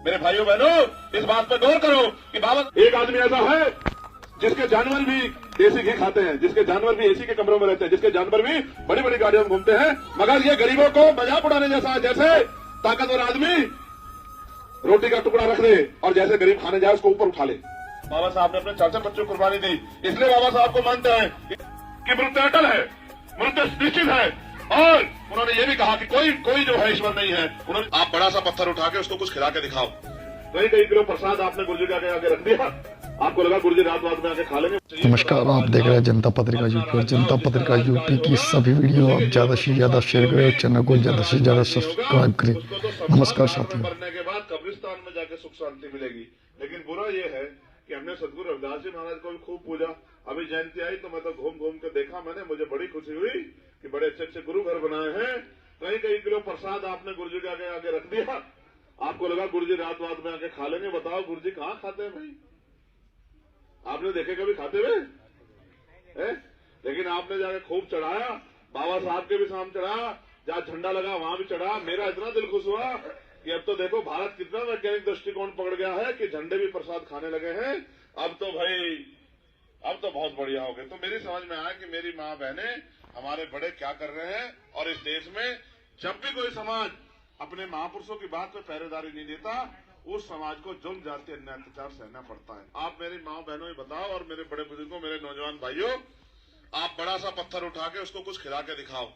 मेरे भाइयों बहनों, इस बात पर गौर करो कि बाबा एक आदमी ऐसा है जिसके जानवर भी देसी घी खाते हैं, जिसके जानवर भी एसी के कमरों में रहते हैं, जिसके जानवर भी बड़ी बड़ी गाड़ियों में घूमते हैं, मगर ये गरीबों को मजाक उड़ाने जैसा है। जैसे ताकतवर आदमी रोटी का टुकड़ा रख दे और जैसे गरीब खाने जाए उसको ऊपर उठा ले। बाबा साहब ने अपने 4 बच्चों को कुर्बानी दी, इसलिए बाबा साहब को मानते हैं कि मृत्यु अटल है, मृत्यु निश्चित है। और उन्होंने ये भी कहा कि कोई जो है ईश्वर नहीं है। उन्होंने आप बड़ा सा पत्थर उठा के उसको कुछ खिला के दिखाओ। कई किलो प्रसाद आपने गुरुजी के आगे रख दिया, आपको लगा गुरुजी रात में आके खा लेंगे। नमस्कार, आप देख रहे हैं जनता पत्रिका यूपी और जनता पत्रिका यूपी की सभी वीडियो आप ज्यादा से ज्यादा शेयर करें और चैनल को ज्यादा से ज्यादा सब्सक्राइब करें। नमस्कार साथियों। मरने के बाद कब्रिस्तान में जाके सुख शांति मिलेगी, लेकिन बुरा ये है कि हमने सदगुरु रविदास जी महाराज को भी खूब पूजा। अभी जयंती आई तो मैं तो घूम घूम के देखा, मैंने मुझे बड़ी खुशी हुई कि बड़े अच्छे अच्छे गुरु घर बनाए हैं। कई किलो प्रसाद आपने गुरुजी के आगे रख दिया, आपको लगा गुरुजी रात में आके खा लेंगे। बताओ गुरुजी कहाँ खाते हैं भाई? आपने देखे कभी खाते हुए? लेकिन आपने जाके खूब चढ़ाया, बाबा साहब के भी सामने चढ़ा, जहाँ झंडा लगा वहां भी चढ़ा। मेरा इतना दिल खुश हुआ कि अब तो देखो भारत कितना वैज्ञानिक दृष्टिकोण पकड़ गया है कि झंडे भी प्रसाद खाने लगे हैं। अब तो भाई अब तो बहुत बढ़िया हो गए। तो मेरी समझ में आया कि मेरी माँ बहने हमारे बड़े क्या कर रहे हैं। और इस देश में जब भी कोई समाज अपने महापुरुषों की बात पे पहरेदारी नहीं देता, उस समाज को जुल्म जाति अन्याय अत्याचार सहना पड़ता है। आप मेरी माँ बहनों ही बताओ और मेरे बड़े बुजुर्गों, मेरे नौजवान भाइयों, आप बड़ा सा पत्थर उठा के उसको कुछ खिला के दिखाओ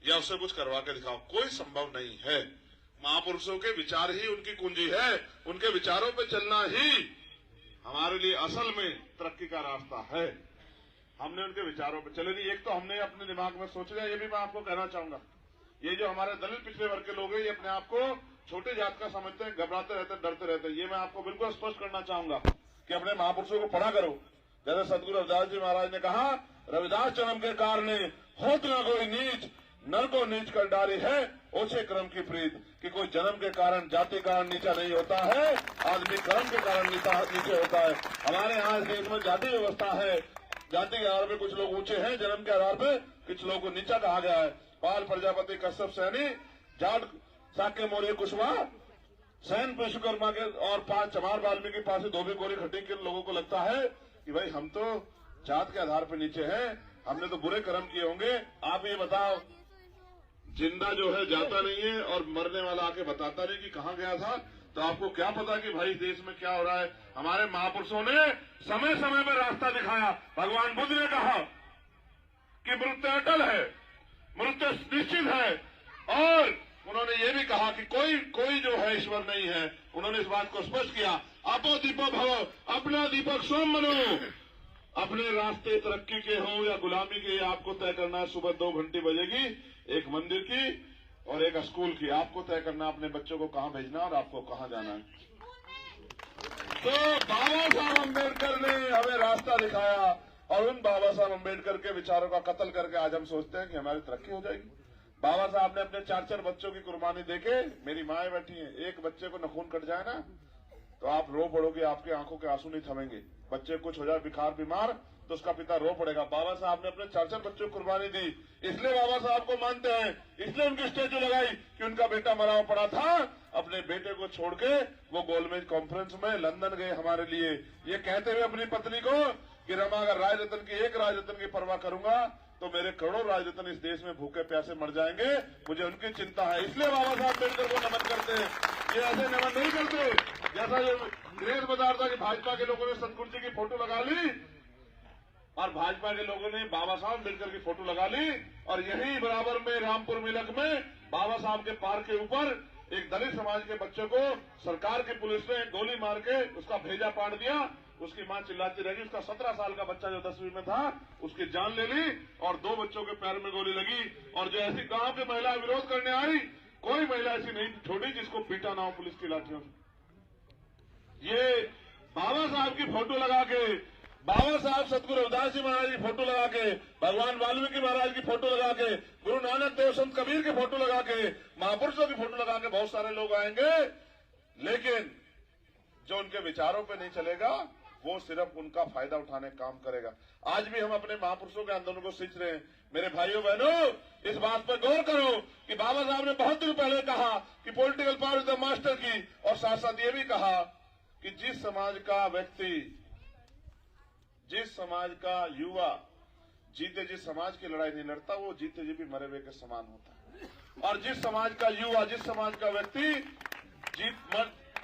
या उससे कुछ करवा के दिखाओ, कोई संभव नहीं है। महापुरुषों के विचार ही उनकी कुंजी है, उनके विचारों पे चलना ही हमारे लिए असल में तरक्की का रास्ता है। हमने उनके विचारों पे चले नहीं। एक तो हमने अपने दिमाग में सोच लिया, ये भी मैं आपको कहना चाहूंगा, ये जो हमारे दलित पिछड़े वर्ग के लोग हैं, ये अपने आप को छोटे जात का समझते हैं, घबराते रहते हैं, डरते रहते हैं। ये मैं आपको बिल्कुल स्पष्ट करना चाहूंगा कि अपने महापुरुषों को पढ़ा करो। जैसे सदगुरु रविदास जी महाराज ने कहा, रविदास जन्म के कारण होत न कोई नीच, नर को नीच कर डारी है ओछे कर्म की प्रीत। कि कोई जन्म के कारण जाति कारण नीचा नहीं होता है, आदमी कर्म के कारण नीचे होता है। हमारे यहाँ इस देश में जाति व्यवस्था है, जाति के आधार पर कुछ लोग ऊंचे हैं, जन्म के आधार पर कुछ लोगों को नीचा कहा गया है। पाल प्रजापति कश्यप सैनी, जाट साक्य मौर्य कुशवाहा, सैन विश्वकर्मा के और 5 चमार वाल्मीकि पास धोबी कोरी खटी के लोगों को लगता है कि भाई हम तो जात के आधार पर नीचे हैं, हमने तो बुरे कर्म किए होंगे। आप ये बताओ, जिंदा जो है जाता नहीं है और मरने वाला आके बताता नहीं कि कहाँ गया था, तो आपको क्या पता कि भाई देश में क्या हो रहा है। हमारे महापुरुषों ने समय समय में रास्ता दिखाया। भगवान बुद्ध ने कहा कि मृत्यु अटल है, मृत्यु निश्चित है। और उन्होंने ये भी कहा कि कोई जो है ईश्वर नहीं है। उन्होंने इस बात को स्पष्ट किया, अपो दीपो भव, अपना दीपक स्वयं बनो। अपने रास्ते तरक्की के हों या गुलामी के, आपको तय करना है। सुबह 2 घंटी बजेगी, एक मंदिर की और एक स्कूल की। आपको तय करना अपने बच्चों को कहाँ भेजना और आपको कहाँ जाना है। तो बाबा साहब अम्बेडकर ने हमें रास्ता दिखाया और उन बाबा साहब अम्बेडकर के विचारों का कत्ल करके आज हम सोचते हैं कि हमारी तरक्की हो जाएगी। बाबा साहब ने अपने 4 बच्चों की कुर्बानी देके, मेरी माएँ बैठी हैं, एक बच्चे को नखून कट जाए ना तो आप रो पड़ोगे, आपकी आंखों के आंसू नहीं थमेंगे। बच्चे कुछ हो जाए बुखार बीमार तो उसका पिता रो पड़ेगा। बाबा साहब ने अपने 4 बच्चों को कुर्बानी दी, इसलिए बाबा साहब को मानते हैं, इसलिए उनकी स्टेचू लगाई कि उनका बेटा मरा हुआ पड़ा था। अपने बेटे को छोड़ के वो गोलमेज कॉन्फ्रेंस में लंदन गए हमारे लिए, ये कहते हुए अपनी पत्नी को कि रमा, अगर राजरत्न की एक राजरत्न की परवाह करूंगा तो मेरे करोड़ों राजरत्न इस देश में भूखे प्यासे मर जाएंगे, मुझे उनकी चिंता है। इसलिए बाबा साहब अम्बेडकर को नमन करते हैं। ये ऐसे नमन नहीं करते जैसा ये अंग्रेज बता रहा था कि भाजपा के लोगों ने सतगुरु जी की फोटो लगा ली और भाजपा के लोगों ने बाबा साहब अम्बेडकर की फोटो लगा ली। और यही बराबर में रामपुर मिलक में बाबा साहब के पार्क के ऊपर एक दलित समाज के बच्चे को सरकार की पुलिस ने गोली मार के उसका भेजा पाड़ दिया। उसकी मां चिल्लाती रही, उसका 17 साल का बच्चा जो 10वीं में था उसकी जान ले ली और 2 बच्चों के पैर में गोली लगी। और जो ऐसी गांव की महिला विरोध करने आई, कोई महिला ऐसी नहीं छोड़ी जिसको पीटा ना हो पुलिस की लाठियों से। ये बाबा साहब की फोटो लगा के, बाबा साहब सतगुरु रविदास जी महाराज की फोटो लगा के, भगवान वाल्मीकि महाराज की फोटो लगा के, गुरु नानक देव संत कबीर की फोटो लगा के, महापुरुषों की फोटो लगा के बहुत सारे लोग आएंगे, लेकिन जो उनके विचारों पे नहीं चलेगा वो सिर्फ उनका फायदा उठाने का काम करेगा। आज भी हम अपने महापुरुषों के आंदोलन को सींच रहे हैं। मेरे भाइयों बहनों, इस बात पर गौर करो कि बाबा साहब ने बहुत दिन पहले कहा कि political power is the master की, और साथ साथ ये भी कहा कि जिस समाज का व्यक्ति, जिस समाज का युवा जीते जी समाज की लड़ाई नहीं लड़ता, वो जीते जी भी मरे हुए के समान होता है। और जिस समाज का युवा, जिस समाज का व्यक्ति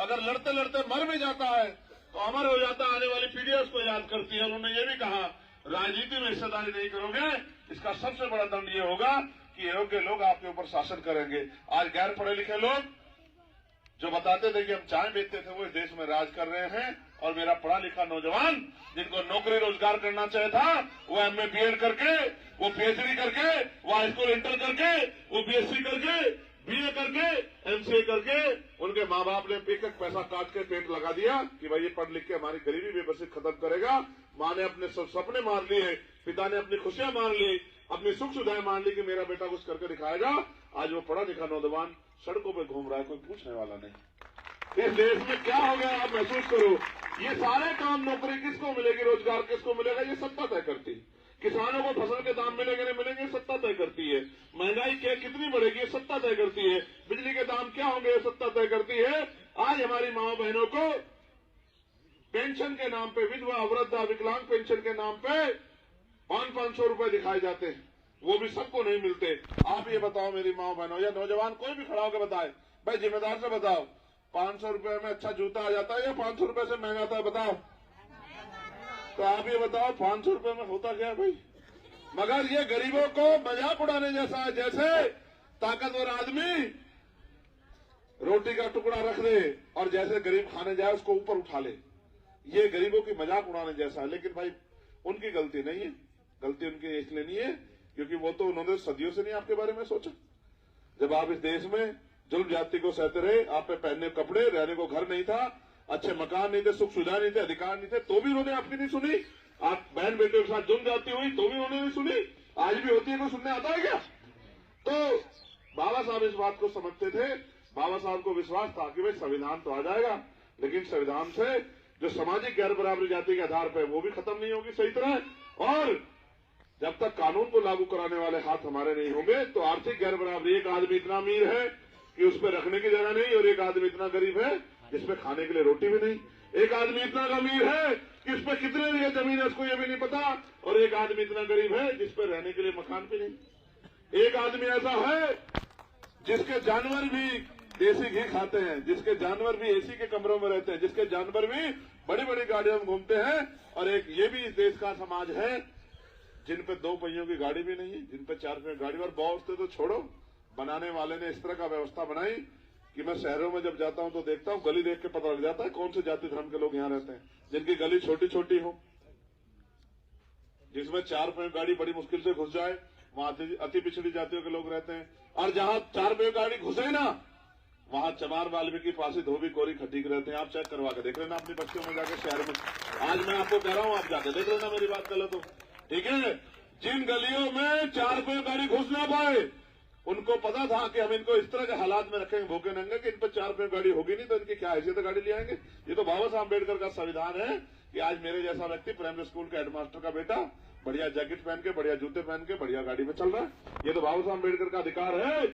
अगर लड़ते लड़ते मर भी जाता है तो अमर हो जाता है, आने वाली पीढ़ियां उसको याद करती है। उन्होंने ये भी कहा, राजनीति में हिस्सेदारी नहीं करोगे, इसका सबसे बड़ा दंड ये होगा कि योग्य लोग आपके ऊपर शासन करेंगे। आज गैर पढ़े लिखे लोग जो बताते थे कि हम चाय बेचते थे, वो इस देश में राज कर रहे हैं। और मेरा पढ़ा लिखा नौजवान जिनको नौकरी रोजगार करना चाहिए था, वो एमए बीएड करके, वो पीएचडी करके, वो हाई स्कूल इंटर करके, वो बीएससी करके, बीए करके, एमसीए करके, उनके माँ बाप ने एक एक पैसा काट के पेट लगा दिया कि भाई ये पढ़ लिख के हमारी गरीबी बेबसी खत्म करेगा। माँ ने अपने सपने मार लिए, पिता ने अपनी खुशियां मार ली, अपनी सुख सुविधाएं मान ली कि मेरा बेटा कुछ करके दिखाएगा। आज वो पढ़ा लिखा नौजवान सड़कों पे घूम रहा है, कोई पूछने वाला नहीं। इस देश में क्या हो गया आप महसूस करो। ये सारे काम, नौकरी किसको मिलेगी, रोजगार किसको मिलेगा, ये सत्ता तय करती है। किसानों को फसल के दाम मिलेंगे नहीं मिलेंगे, सत्ता तय करती है। महंगाई क्या कितनी बढ़ेगी, सत्ता तय करती है। बिजली के दाम क्या होंगे, सत्ता तय करती है। आज हमारी माँ बहनों को पेंशन के नाम पे, विधवा वृद्धा विकलांग पेंशन के नाम पे 500-500 रुपए दिखाए जाते हैं, वो भी सबको नहीं मिलते। आप ये बताओ मेरी माँ बहनों या नौजवान कोई भी खड़ा होकर बताए, भाई जिम्मेदार से बताओ, 500 रुपए में अच्छा जूता आ जाता है या 500 रुपए से महंगा आता है, बताओ। तो आप ये बताओ 500 रुपए में होता क्या भाई। मगर ये गरीबों को मजाक उड़ाने जैसा है, जैसे ताकतवर आदमी रोटी का टुकड़ा रख दे और जैसे गरीब खाने जाए उसको ऊपर उठा ले। ये गरीबों की मजाक उड़ाने जैसा है। लेकिन भाई उनकी गलती नहीं है, गलती उनकी इसलिए नहीं है क्योंकि वो तो उन्होंने सदियों से नहीं आपके बारे में सोचा। जब आप इस देश में जुल्म जाति को सहते रहे, आप पे पहनने कपड़े, रहने को घर नहीं था, अच्छे मकान नहीं थे, सुख सुविधा नहीं थे, अधिकार नहीं थे, तो भी उन्होंने आपकी नहीं सुनी। आप बहन बेटे के साथ जुल्म जाती हुई तो भी उन्होंने नहीं सुनी। आज भी होती है, कोई सुनने आता है क्या। तो बाबा साहब इस बात को समझते थे। बाबा साहब को विश्वास था कि भाई संविधान तो आ जाएगा, लेकिन संविधान से जो सामाजिक गैर बराबरी जाति के आधार पर वो भी खत्म नहीं होगी सही तरह। और जब तक कानून को लागू कराने वाले हाथ हमारे नहीं होंगे तो आर्थिक गैर बराबरी, एक आदमी इतना अमीर है कि उस पर रखने की जगह नहीं और एक आदमी इतना गरीब है जिसमें खाने के लिए रोटी भी नहीं, एक आदमी इतना अमीर है कि उस पर कितने बीघे जमीन है उसको ये भी नहीं पता, और एक आदमी इतना गरीब है जिस पर रहने के लिए मकान भी नहीं। एक आदमी ऐसा है जिसके जानवर भी देसी घी खाते हैं, जिसके जानवर भी एसी के कमरों में रहते हैं, जिसके जानवर भी बड़ी बड़ी गाड़ियों में घूमते हैं, और एक ये भी इस देश का समाज है जिन पे 2 पहियों की गाड़ी भी नहीं है, जिन पे 4 पहियों की गाड़ी। और बहुत से तो छोड़ो, बनाने वाले ने इस तरह का व्यवस्था बनाई कि मैं शहरों में जब जाता हूं तो देखता हूं, गली देख के पता लग जाता है कौन से जाति धर्म के लोग यहाँ रहते हैं। जिनकी गली छोटी छोटी हो, जिसमें 4 पहियों गाड़ी बड़ी मुश्किल से घुस जाए, वहां अति पिछड़ी जातियों के लोग रहते हैं। और जहां 4 पहियों गाड़ी घुसे ना, वहां चमार वाल्मीकि पासी धोबी कोरी खटीक रहते हैं। आप चेक करवा के देख लेना अपनी बस्तियों में जाके, शहर में। आज मैं आपको कह रहा हूं, आप जाके देख लेना, मेरी बात गलत हो, ठीक है। जिन गलियों में 4 पहियों गाड़ी घुस ना पाए, उनको पता था कि हम इनको इस तरह के हालात में रखेंगे भूखे नंगे कि इन पर 4 पहियों गाड़ी होगी नहीं तो इनकी क्या हैसियत गाड़ी ले आएंगे। ये तो बाबा साहब अम्बेडकर का संविधान है कि आज मेरे जैसा व्यक्ति प्राइमरी स्कूल के हेडमास्टर का बेटा बढ़िया जैकेट पहन के, बढ़िया जूते पहन के, बढ़िया गाड़ी में चल रहा है। ये तो बाबा साहब अम्बेडकर का अधिकार है।